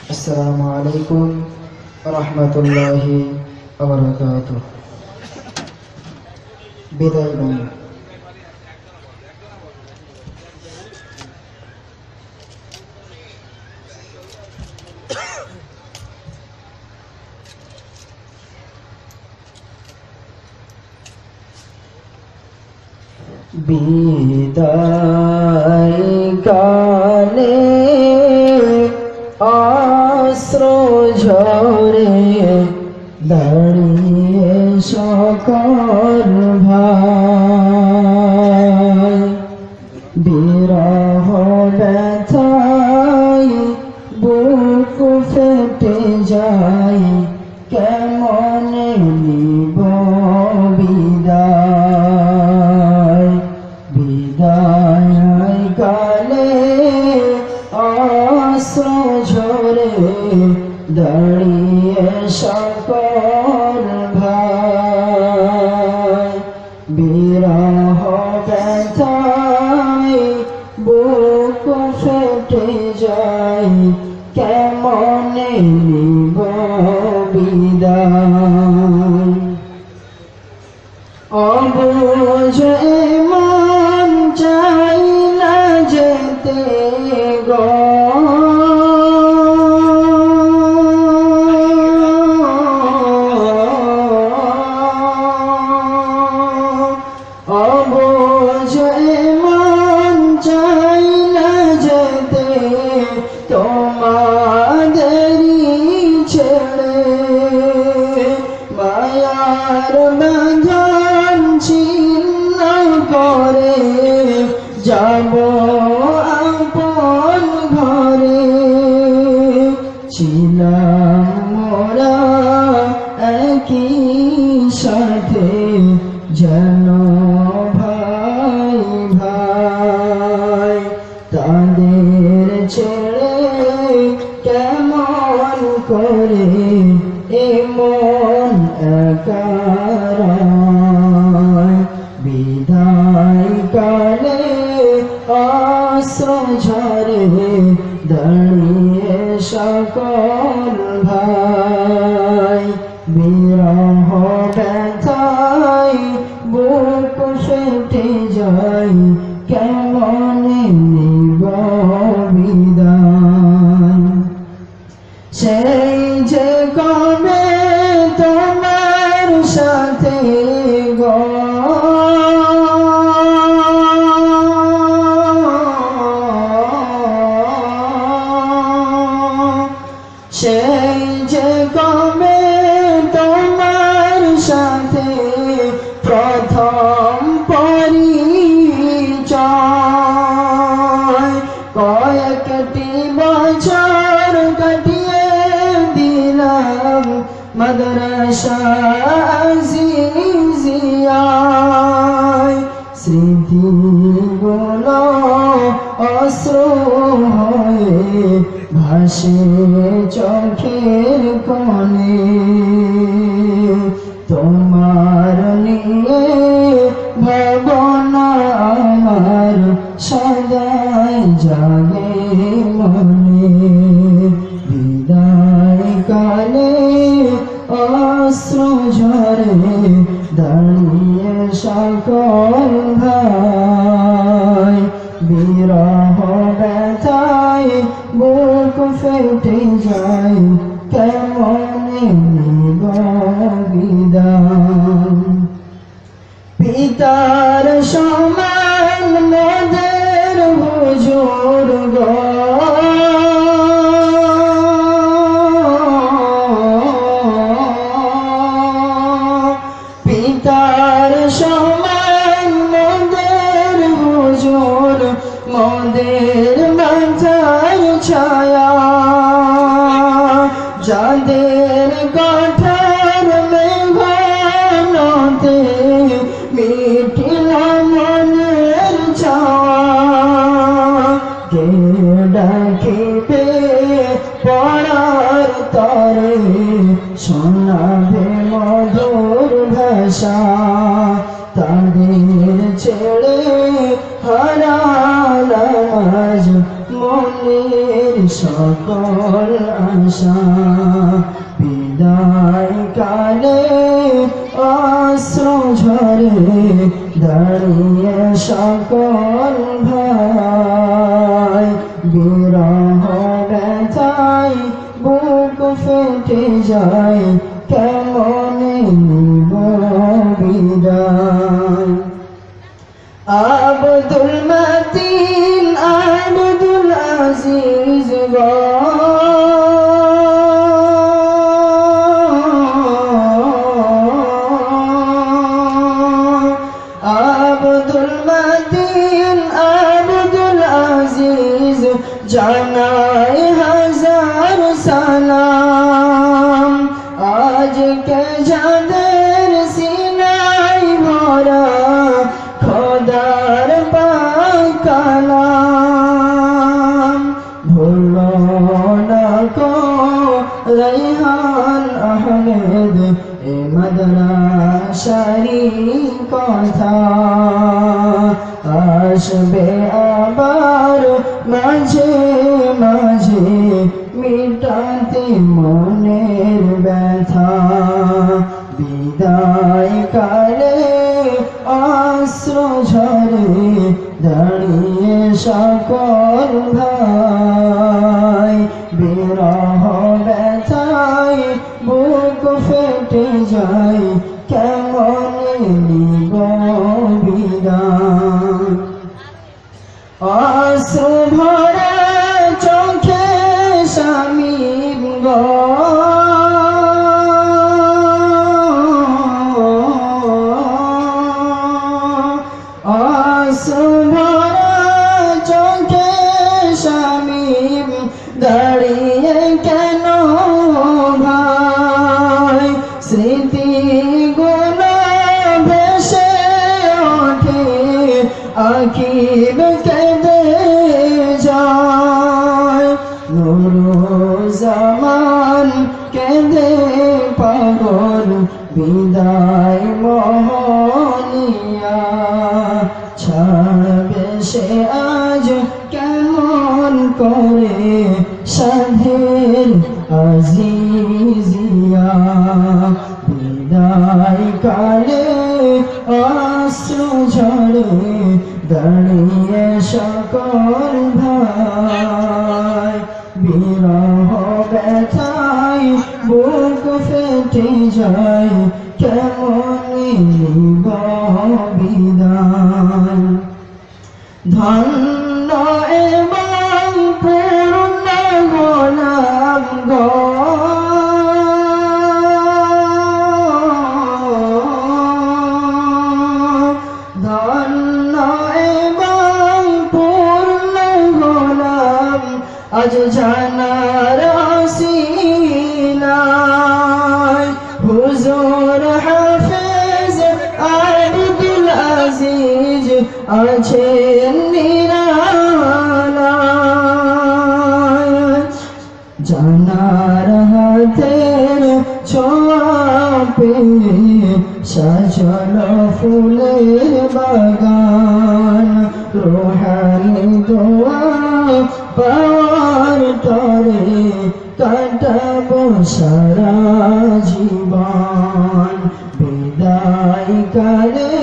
আসসালামু আলাইকুম ওয়া রাহমাতুল্লাহি ওয়া বারাকাতুহু। বিদায় গান। বিদায় গানে অশ্রু ঝরে দাঁড়িয়ে সকল ভাই, বিরহ ব্যথায় বুক ফেটে যায়, কেমনে নিব বিদায়। বিদায় কালে অশ্রু ঝরে দাঁড়িয়ে সকল ভাই, বিরহ ব্যথায় বুক ফেটে যায়, কেমনে নিব বিদায়। অবুঝ মন চাই না যেতে গো, অবুঝ মন চাই না যেতে তোমাদেরই ছেড়ে, মায়ার বাঁধন ছিন্ন করে যাব আপন ঘরে। ছিলাম মোরা একই সাথে যেন ভাই ভাই, তাদের ছেড়ে কেমন করে এমন একা রয়। বিদায় কালে অশ্রু ঝরে দাঁড়িয়ে সকল ভাই, বিরহ ব্যথায় বুক ফেটে যায়, কেমনে নিব বিদায়। সেই যে কবে তোমার সাথে গো, সেই যে কবে তোমার সাথে প্রথম পরিচয়, কয়েকটি বছর কাটিয়ে দিলাম মাদ্রাসা আজিজিয়ায়। স্মৃতিগুলো অশ্রু হয়ে ভাসে চোখের কোণে, তোমার নিয়ে ভাবনা আমার সদাই জাগে মনে। বিদায় কালে অশ্রু ঝরে দাঁড়িয়ে সকল ভাই, বিরহ ব্যথায় বুক ফেটে যায়, কেমনে নিব বিদায়। পিতার সমান মোদের হুজুর গো, পিতার সমান মোদের হুজুর, মোদের মাথার ছায়া, যাদের কথার মেঘানতে মিটিল মনের চাওয়া। কে ডাকিবে পড়ার তরে শোনাবে মধুর ভাষা, তাদের সকল আশা বিদায় কালে অশ্রু ঝরে দাঁড়িয়ে সকল ভাই বিরহ ব্যথায় বুক ফেটে যায় কেমনে নিব বিদায় আব্দুল মতিন আব্দুল আজিজ গো আব্দুল মতিন আব্দুল আজিজ জানাই হাজার সালাম আজকে যাদের সিনাই ভরা খোদার পাক কালাম ভুলো না কো রাইহান আহমেদ এ মাদ্রাসারি কথা আসবে আবার মাঝে মাঝে মিটাতে মনের ব্যথা বিদায় কালে অশ্রু ঝরে দাঁড়িয়ে সকল ভাই বিরহ ব্যথায় বুক ফেটে যায় কেমনে নিব বিদায় অশ্রু ভরা চোখে শামীম গো অশ্রু ভরা চোখে শামীম দাঁড়িয়ে কেন ভাই স্মৃতি গুলো ভেসে ওঠে আকিব কেঁদে যায় নুরুজ্জামান কেঁদে পাগল বিদায় মোহনিয়া ছাড়বে সে আজ কেমন করে সাধের আজিজিয়া বিদায় কালে অশ্রু ঝরে দাঁড়িয়ে সকল ভাই বিরহ ব্যথায় বুক ফেটে যায় কেমনে নিব বিদায় ধন্য এবং পূর্ণ গোলাম গো ধন্য এবং পূর্ণ গোলাম আজ জানার আসিলায় হুজুর হাফেজ আব্দুল আজিজ আছেন নিরালায় জানার হাতের ছোঁয়াপে সাজানো ফুলের বাগান রোহানি দোয়া পাওয়ার তরে কাটাবো সারা জীবন বিদায় কালে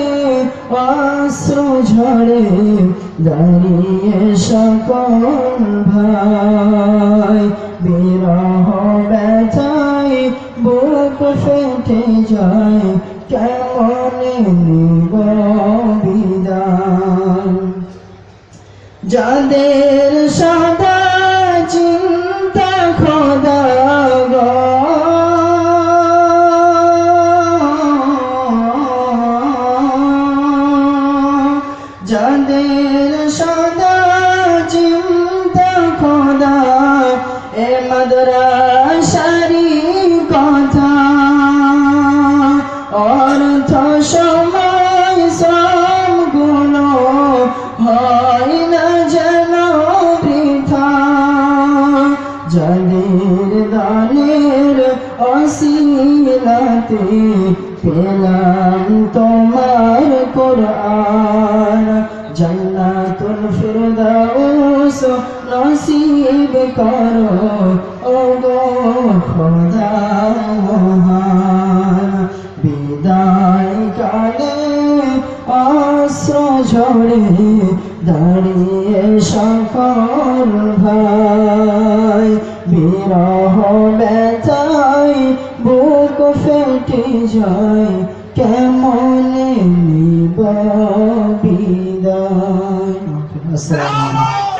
অশ্রু ঝরে দাঁড়িয়ে সকল ভাই বিরহ ব্যথায় বুক ফেটে যায় কেমনে নিব বিদায় যাদের সদা চিন্তা খোদা গো যাদের সদা চিন্তা খোদা এ মাদ্রাসারি কথা অর্থ সময় শ্রম গুলো হয় না যেন বৃথা যাদের দানের অসিলাতে পেলাম তোমার কোরআন জান্নাতুল ফিরদাউস নসিব করো ও গো খোদা মহান বিদায় কালে অশ্রু ঝরে দাঁড়িয়ে সকল ভাই বিরহ ব্যথায় বুক ফেটে যায় কেমনে নিব বিদায়। আসসালামু আলাইকুম।